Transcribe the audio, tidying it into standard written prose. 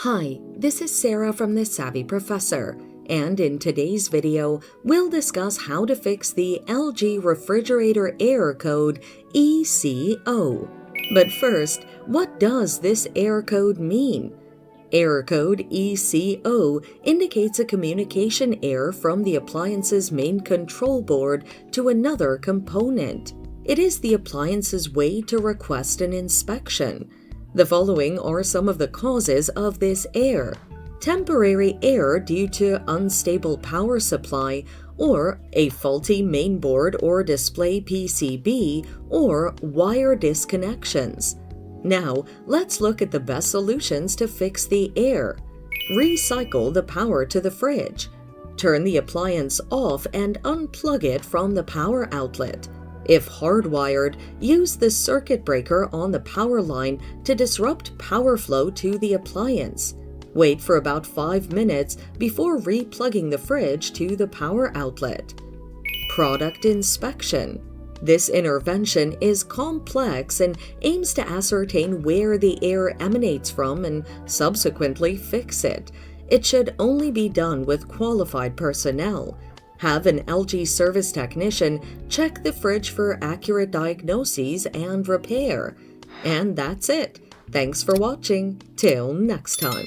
Hi, this is Sarah from The Savvy Professor, and in today's video, we'll discuss how to fix the LG refrigerator error code ECO. But first, what does this error code mean? Error code ECO indicates a communication error from the appliance's main control board to another component. It is the appliance's way to request an inspection. The following are some of the causes of this error: temporary error due to unstable power supply, or a faulty mainboard or display PCB, or wire disconnections. Now, let's look at the best solutions to fix the error. Recycle the power to the fridge. Turn the appliance off and unplug it from the power outlet. If hardwired, use the circuit breaker on the power line to disrupt power flow to the appliance. Wait for about 5 minutes before replugging the fridge to the power outlet. Product inspection. This intervention is complex and aims to ascertain where the error emanates from and subsequently fix it. It should only be done with qualified personnel. Have an LG service technician check the fridge for accurate diagnoses and repair. And that's it. Thanks for watching. Till next time.